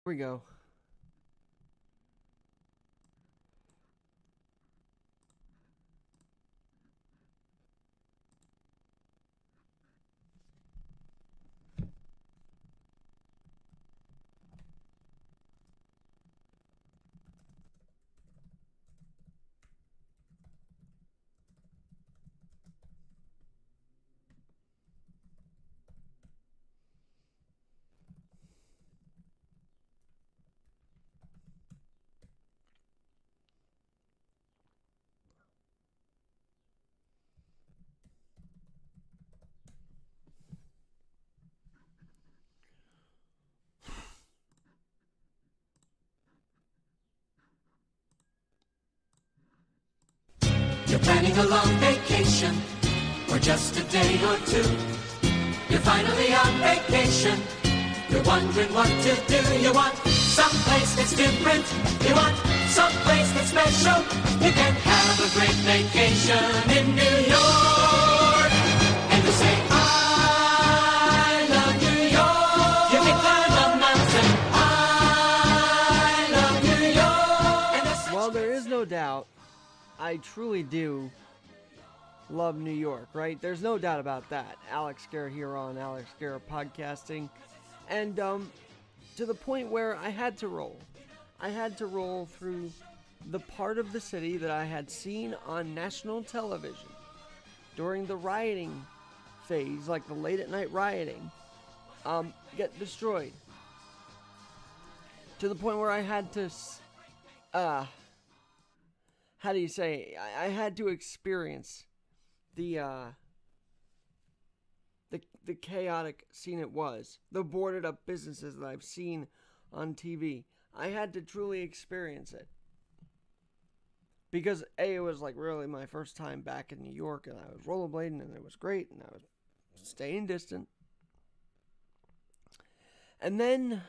we go. You're planning a long vacation, or just a day or two. You're finally on vacation. You're wondering what to do. You want someplace that's different. You want someplace that's special. You can have a great vacation in New York. And you say, I love New York. You can climb a mountain. I love New York. And Well, there is no doubt, I truly do love New York, right? There's no doubt about that. Alex Garrett here on Alex Garrett Podcasting. And to the point where I had to roll. I had to roll through the part of the city that I had seen on national television during the rioting phase, like the late at night rioting, get destroyed. To the point where I had to, how do you say, I had to experience the chaotic scene it was. The boarded up businesses that I've seen on TV. I had to truly experience it. Because A, it was like really my first time back in New York, and I was rollerblading, and it was great, and I was staying distant. And then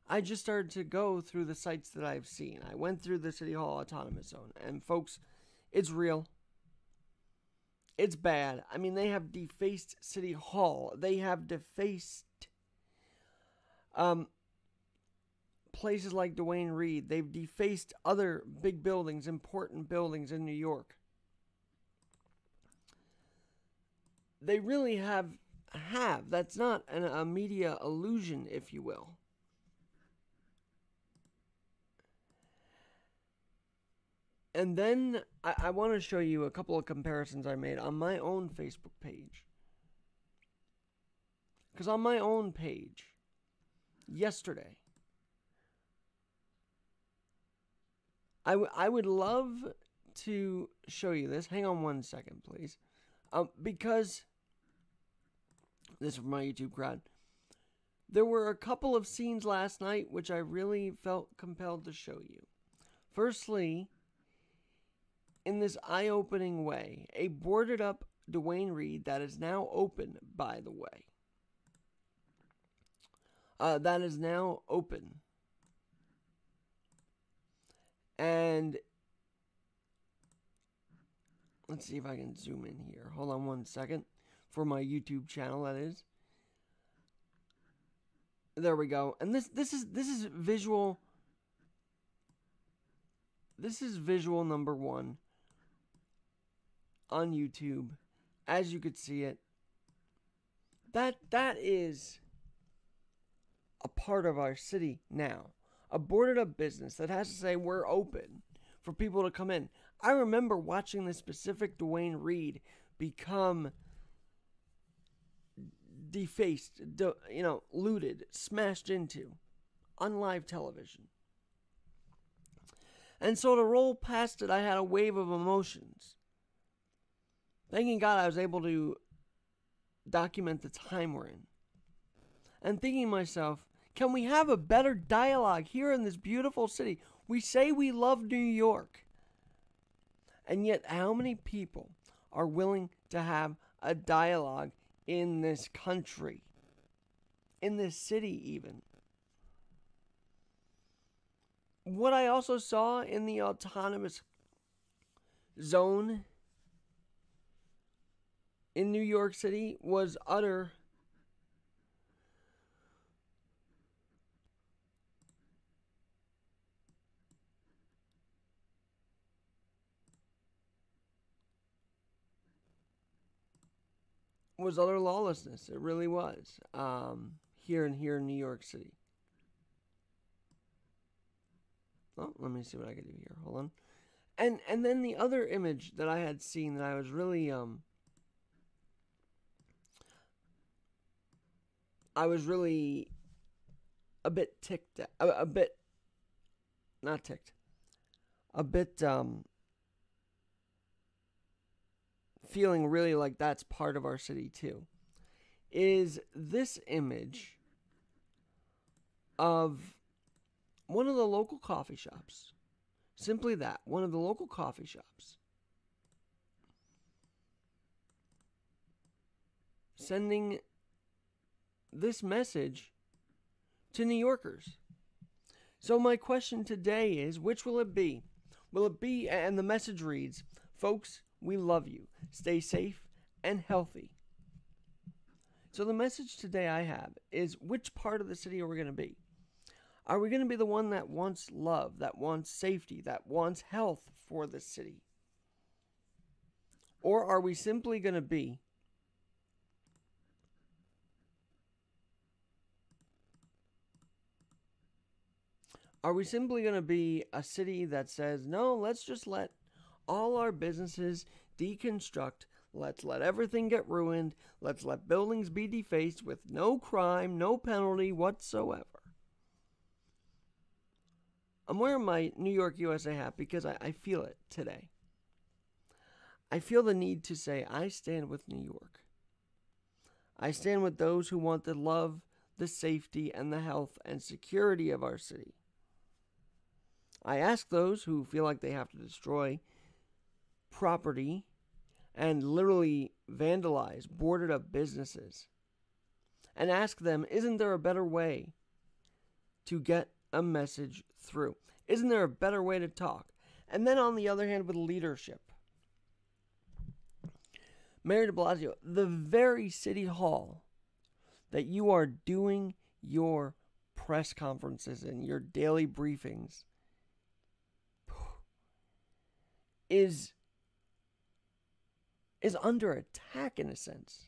I just started to go through the sites that I've seen. I went through the City Hall Autonomous Zone, and folks, it's real. It's bad. I mean, they have defaced City Hall. They have defaced places like Duane Reade. They've defaced other big buildings, important buildings in New York. They really have. That's not a media illusion, if you will. And then I want to show you a couple of comparisons I made on my own Facebook page. Because on my own page, yesterday, I would love to show you this. Hang on one second, please. Because, this is for my YouTube crowd. There were a couple of scenes last night which I really felt compelled to show you. Firstly, in this eye-opening way, a boarded up Duane Reade that is now open, by the way. That is now open. And let's see if I can zoom in here. Hold on one second. For my YouTube channel, that is. There we go. And this is visual. This is visual number 1 on YouTube, as you could see it. That is a part of our city now. A boarded up business that has to say we're open for people to come in. I remember watching this specific Duane Reade become defaced, looted, smashed into on live television. And so to roll past it, I had a wave of emotions. Thanking God I was able to document the time we're in. And thinking to myself, can we have a better dialogue here in this beautiful city? We say we love New York. And yet, how many people are willing to have a dialogue in this country? In this city, even. What I also saw in the autonomous zone in New York City was utter was utter lawlessness. It really was. Here in New York City. Oh, let me see what I can do here. Hold on. And then the other image that I had seen that I was really a bit ticked at, a bit not ticked. A bit feeling really like that's part of our city too. Is this image of one of the local coffee shops. Simply that, one of the local coffee shops. Sending this message to New Yorkers. So my question today is, which will it be? Will it be, and the message reads, folks, we love you. Stay safe and healthy. So the message today I have is, which part of the city are we going to be? Are we going to be the one that wants love, that wants safety, that wants health for the city? Or are we simply going to be a city that says, no, let's just let all our businesses deconstruct. Let's let everything get ruined. Let's let buildings be defaced with no crime, no penalty whatsoever. I'm wearing my New York, USA hat because I feel it today. I feel the need to say, I stand with New York. I stand with those who want the love, the safety, and the health and security of our city. I ask those who feel like they have to destroy property and literally vandalize boarded up businesses, and ask them, isn't there a better way to get a message through? Isn't there a better way to talk? And then on the other hand, with leadership. Mayor de Blasio, the very city hall that you are doing your press conferences and your daily briefings is under attack in a sense.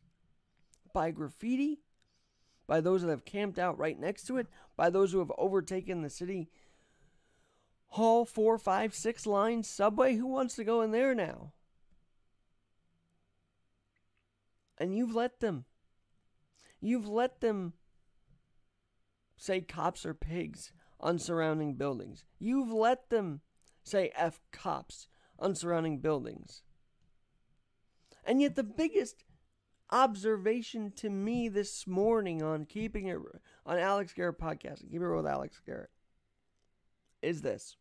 By graffiti, by those that have camped out right next to it, by those who have overtaken the city hall 4, 5, 6 line subway. Who wants to go in there now? And you've let them say cops are pigs on surrounding buildings. You've let them say F cops on surrounding buildings. And yet the biggest observation to me this morning on Keeping It on Alex Garrett podcast, Keep It Real with Alex Garrett, is this.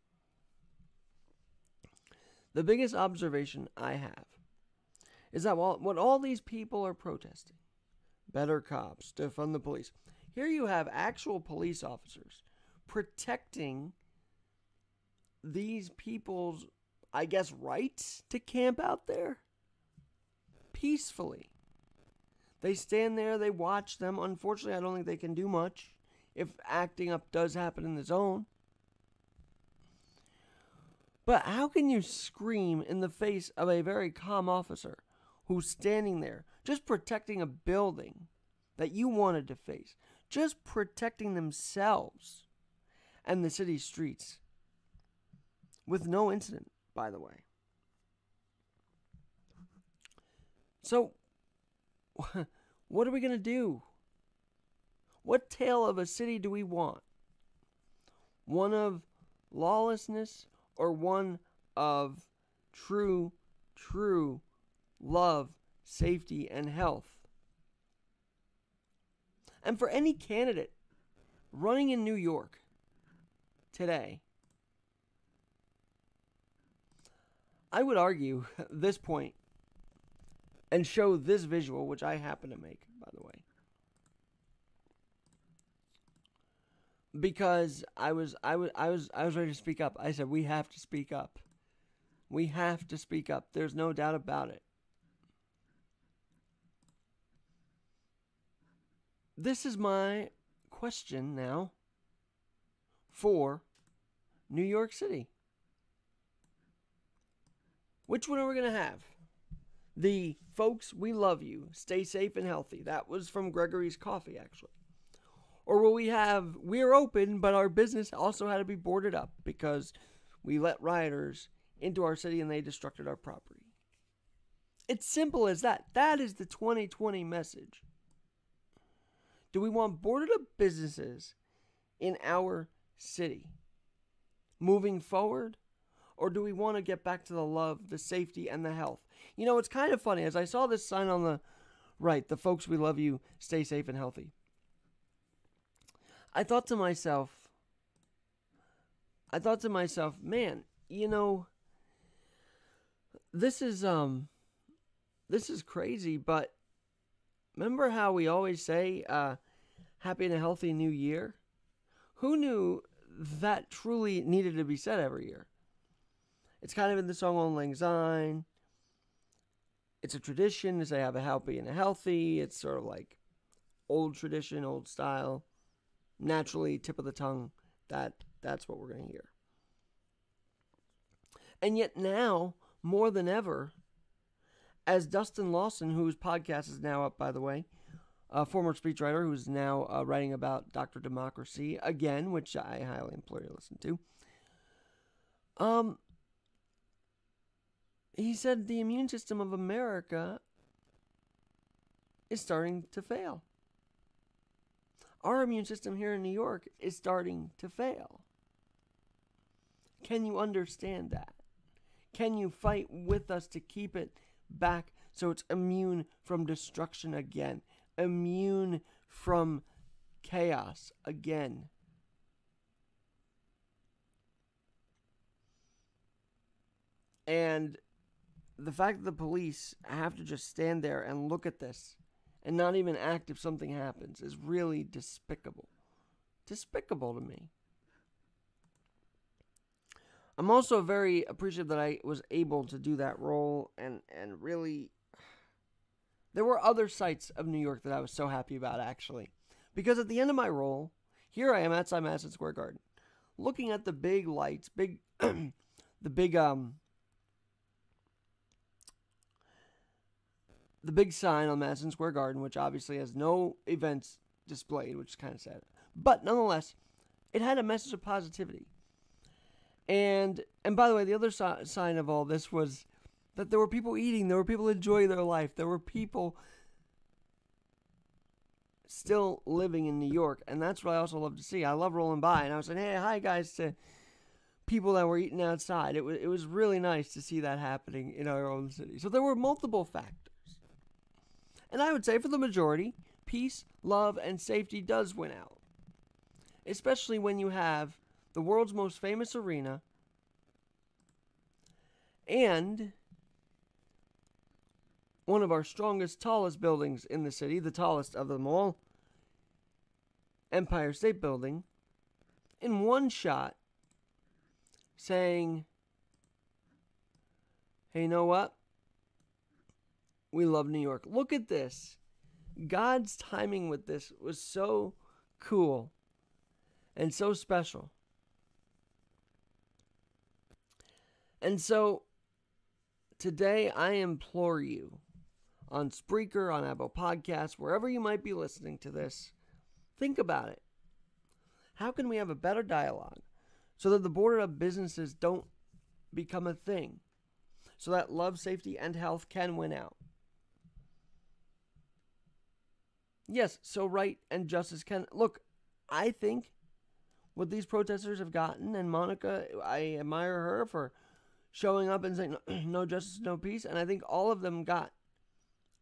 The biggest observation I have is that what all these people are protesting, better cops, defund the police, here you have actual police officers protecting these people's, I guess, rights to camp out there peacefully. They stand there, they watch them. Unfortunately, I don't think they can do much if acting up does happen in the zone. But how can you scream in the face of a very calm officer who's standing there just protecting a building that you wanted to face, just protecting themselves and the city streets with no incident, by the way? So, what are we going to do? What tale of a city do we want? One of lawlessness or one of true love, safety, and health? And for any candidate running in New York today, I would argue at this point and show this visual, which I happen to make, by the way, because I was ready to speak up. I said, we have to speak up. We have to speak up. There's no doubt about it. This is my question now for New York City. Which one are we going to have? The folks, we love you. Stay safe and healthy. That was from Gregory's Coffee, actually. Or will we have, we're open, but our business also had to be boarded up because we let rioters into our city and they destructed our property. It's simple as that. That is the 2020 message. Do we want boarded up businesses in our city moving forward? Or do we want to get back to the love, the safety, and the health? You know, it's kind of funny. As I saw this sign on the right, the folks, we love you, stay safe and healthy. I thought to myself, man, you know, this is crazy, but remember how we always say, happy and a healthy new year? Who knew that truly needed to be said every year? It's kind of in the song Auld Lang Syne. It's a tradition to say have a happy and a healthy. It's sort of like old tradition, old style. Naturally, tip of the tongue. That's what we're going to hear. And yet now, more than ever, as Dustin Lawson, whose podcast is now up, by the way, a former speechwriter who's now writing about Dr. Democracy again, which I highly implore you to listen to. He said the immune system of America is starting to fail. Our immune system here in New York is starting to fail. Can you understand that? Can you fight with us to keep it back so it's immune from destruction again? Immune from chaos again? And the fact that the police have to just stand there and look at this and not even act if something happens is really despicable. Despicable to me. I'm also very appreciative that I was able to do that role and really... There were other sites of New York that I was so happy about, actually. Because at the end of my role, here I am outside Madison Square Garden, looking at the big lights, the big sign on Madison Square Garden, which obviously has no events displayed, which is kind of sad. But nonetheless, it had a message of positivity. And by the way, the other sign of all this was that there were people eating, there were people enjoying their life, there were people still living in New York, and that's what I also love to see. I love rolling by, and I was saying, hey, hi guys, to people that were eating outside. It was really nice to see that happening in our own city. So there were multiple factors. And I would say for the majority, peace, love, and safety does win out. Especially when you have the world's most famous arena and one of our strongest, tallest buildings in the city, the tallest of them all, Empire State Building, in one shot saying, hey, you know what? We love New York. Look at this. God's timing with this was so cool and so special. And so today I implore you on Spreaker, on Apple Podcasts, wherever you might be listening to this, think about it. How can we have a better dialogue so that the boarded up businesses don't become a thing, so that love, safety, and health can win out? Yes, so right and justice can... Look, I think what these protesters have gotten, and Monica, I admire her for showing up and saying, no justice, no peace, and I think all of them got...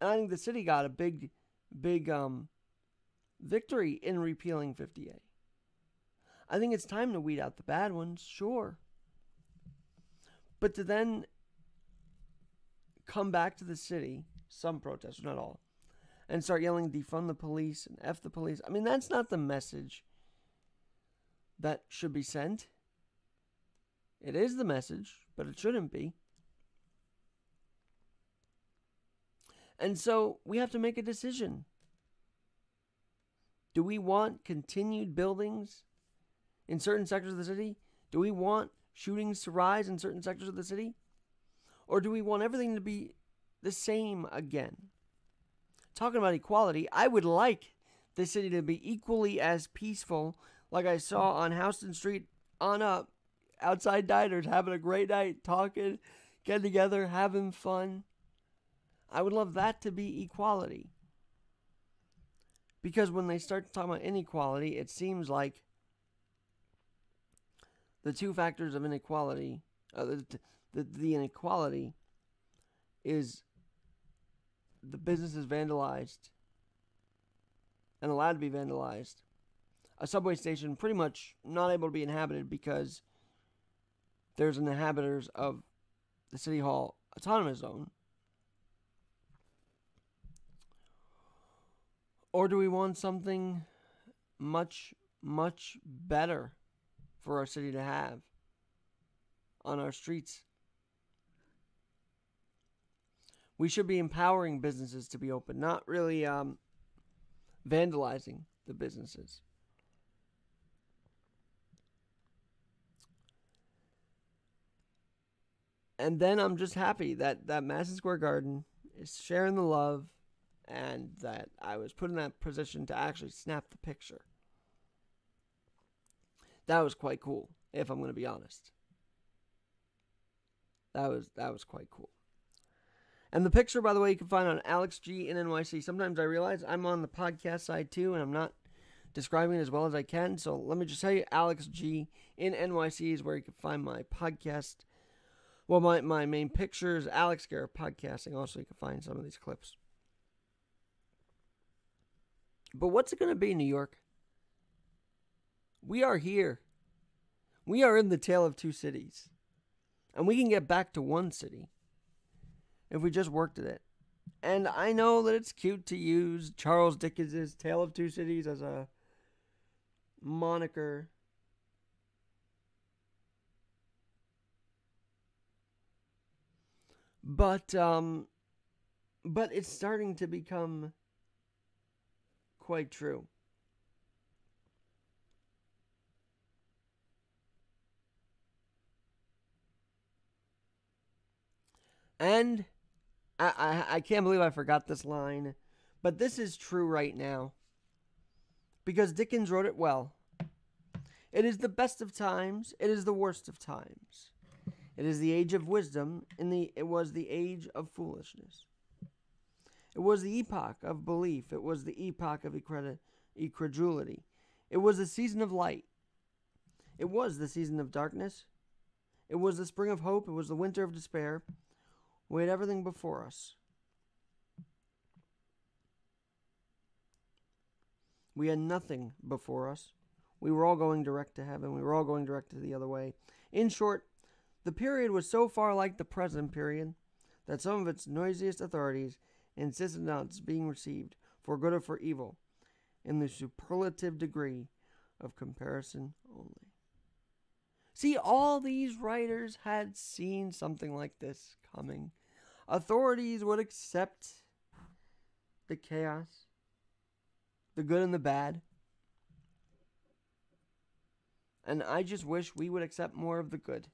And I think the city got a big victory in repealing 50A. I think it's time to weed out the bad ones, sure. But to then come back to the city, some protesters, not all, and start yelling, defund the police and F the police. I mean, that's not the message that should be sent. It is the message, but it shouldn't be. And so we have to make a decision. Do we want continued buildings in certain sectors of the city? Do we want shootings to rise in certain sectors of the city? Or do we want everything to be the same again. Talking about equality, I would like the city to be equally as peaceful like I saw on Houston Street on up, outside diners, having a great night, talking, getting together, having fun. I would love that to be equality. Because when they start talking about inequality, it seems like the two factors of inequality, the inequality is the business is vandalized and allowed to be vandalized. A subway station pretty much not able to be inhabited because there's inhabitants of the City Hall Autonomous Zone. Or do we want something much, much better for our city to have on our streets? We should be empowering businesses to be open, not really vandalizing the businesses. And then I'm just happy that Madison Square Garden is sharing the love and that I was put in that position to actually snap the picture. That was quite cool, if I'm going to be honest. That was quite cool. And the picture, by the way, you can find on Alex G in NYC. Sometimes I realize I'm on the podcast side too, and I'm not describing it as well as I can. So let me just tell you, Alex G in NYC is where you can find my podcast. Well, my main picture is Alex Garrett Podcasting. Also, you can find some of these clips. But what's it going to be, New York? We are here. We are in the tale of two cities. And we can get back to one city if we just worked at it. And I know that it's cute to use Charles Dickens' Tale of Two Cities as a moniker. But it's starting to become quite true. And I can't believe I forgot this line, but this is true right now. Because Dickens wrote it well. It is the best of times, it is the worst of times. It is the age of wisdom, it was the age of foolishness. It was the epoch of belief, it was the epoch of incredulity. It was the season of light. It was the season of darkness. It was the spring of hope, it was the winter of despair. We had everything before us. We had nothing before us. We were all going direct to heaven. We were all going direct to the other way. In short, the period was so far like the present period that some of its noisiest authorities insisted on its being received, for good or for evil, in the superlative degree of comparison only. See, all these writers had seen something like this coming. Authorities would accept the chaos, the good and the bad. And I just wish we would accept more of the good.